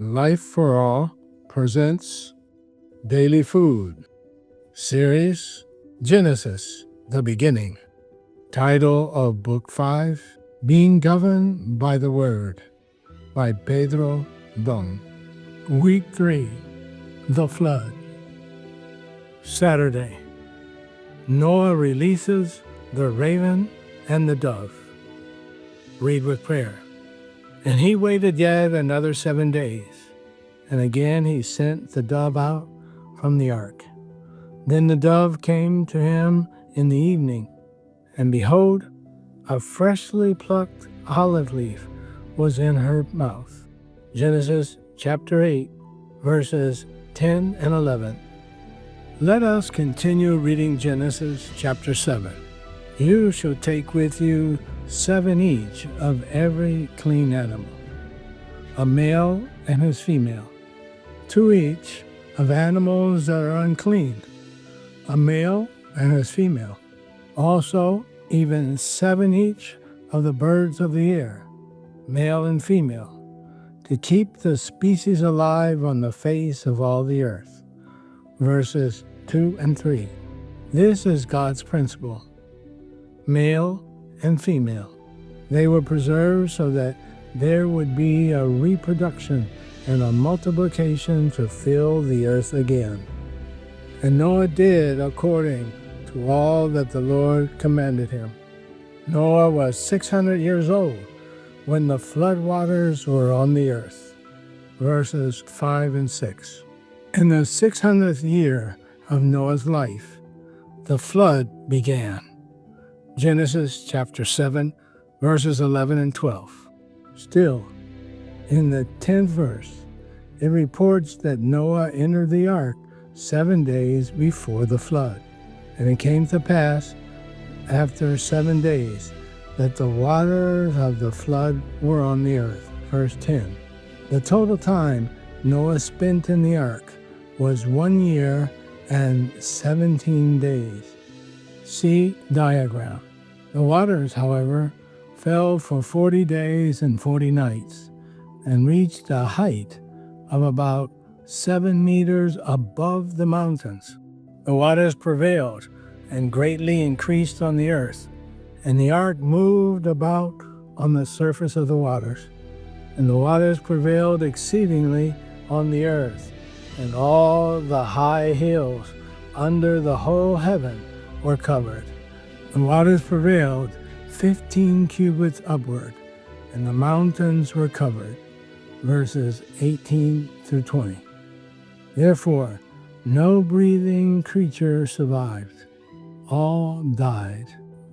Life for All presents Daily Food Series Genesis, the Beginning. Title of Book 5, Being Governed by the Word, by Pedro. Week 3, The Flood. Saturday. Noah releases the raven and the dove. Read with prayer. And he waited yet another 7 days, and again he sent the dove out from the ark. Then the dove came to him in the evening, and behold, a freshly plucked olive leaf was in her mouth. Genesis chapter 8, verses 10 and 11. Let us continue reading Genesis chapter 7. You shall take with you 7 each of every clean animal, a male and his female, 2 each of animals that are unclean, a male and his female, also even 7 each of the birds of the air, male and female, to keep the species alive on the face of all the earth. Verses 2 and 3. This is God's principle. Male and female. They were preserved so that there would be a reproduction and a multiplication to fill the earth again. And Noah did according to all that the Lord commanded him. Noah was 600 years old when the flood waters were on the earth. Verses 5 and 6. In the 600th year of Noah's life, the flood began. Genesis chapter 7, verses 11 and 12. Still, in the 10th verse, it reports that Noah entered the ark 7 days before the flood. And it came to pass, after 7 days, that the waters of the flood were on the earth. Verse 10. The total time Noah spent in the ark was 1 year and 17 days. See diagram. The waters, however, fell for 40 days and 40 nights and reached a height of about 7 meters above the mountains. The waters prevailed and greatly increased on the earth, and the ark moved about on the surface of the waters. And the waters prevailed exceedingly on the earth, and all the high hills under the whole heaven were covered. The waters prevailed 15 cubits upward, and the mountains were covered. Verses 18 through 20. Therefore, no breathing creature survived. All died.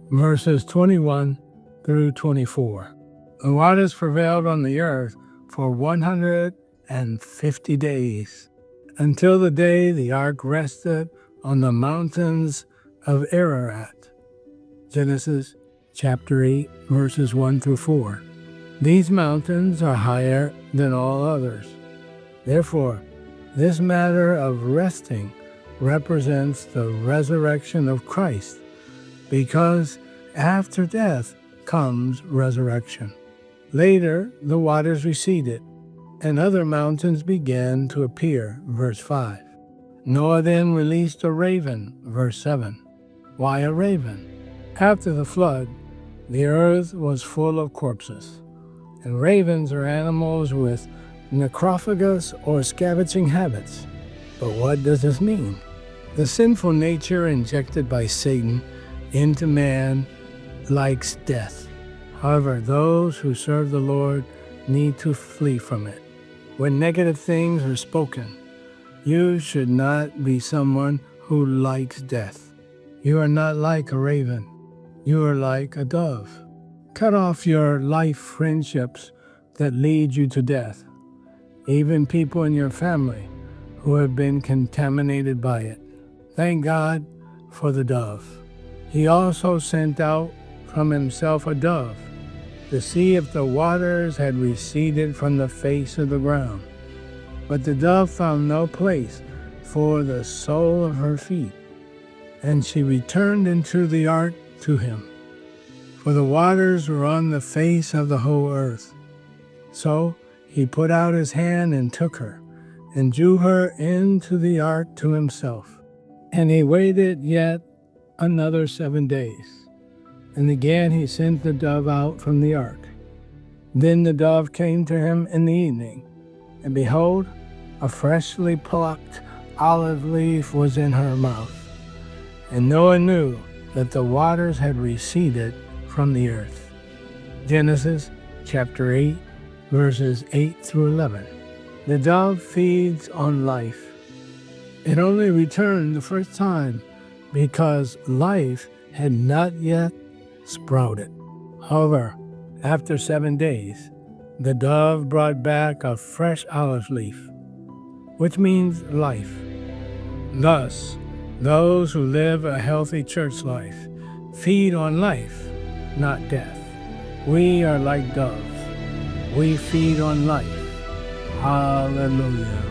Verses 21 through 24. The waters prevailed on the earth for 150 days, until the day the ark rested on the mountains of Ararat. Genesis chapter 8, verses 1 through 4. These mountains are higher than all others. Therefore, this matter of resting represents the resurrection of Christ, because after death comes resurrection. Later, the waters receded, and other mountains began to appear. Verse 5. Noah then released a raven. Verse 7. Why a raven? After the flood, the earth was full of corpses, and ravens are animals with necrophagous or scavenging habits. But what does this mean? The sinful nature injected by Satan into man likes death. However, those who serve the Lord need to flee from it. When negative things are spoken, you should not be someone who likes death. You are not like a raven. You are like a dove. Cut off your life friendships that lead you to death, even people in your family who have been contaminated by it. Thank God for the dove. He also sent out from himself a dove to see if the waters had receded from the face of the ground. But the dove found no place for the sole of her feet, and she returned into the ark to him. For the waters were on the face of the whole earth. So He put out his hand and took her, and drew her into the ark to himself. And he waited yet another 7 days. And again he sent the dove out from the ark. Then the dove came to him in the evening, and behold, a freshly plucked olive leaf was in her mouth. And Noah knew that the waters had receded from the earth. Genesis chapter 8, verses 8 through 11. The dove feeds on life. It only returned the first time because life had not yet sprouted. However, after 7 days, the dove brought back a fresh olive leaf, which means life. Thus, those who live a healthy church life feed on life, not death. We are like doves. We feed on life. Hallelujah.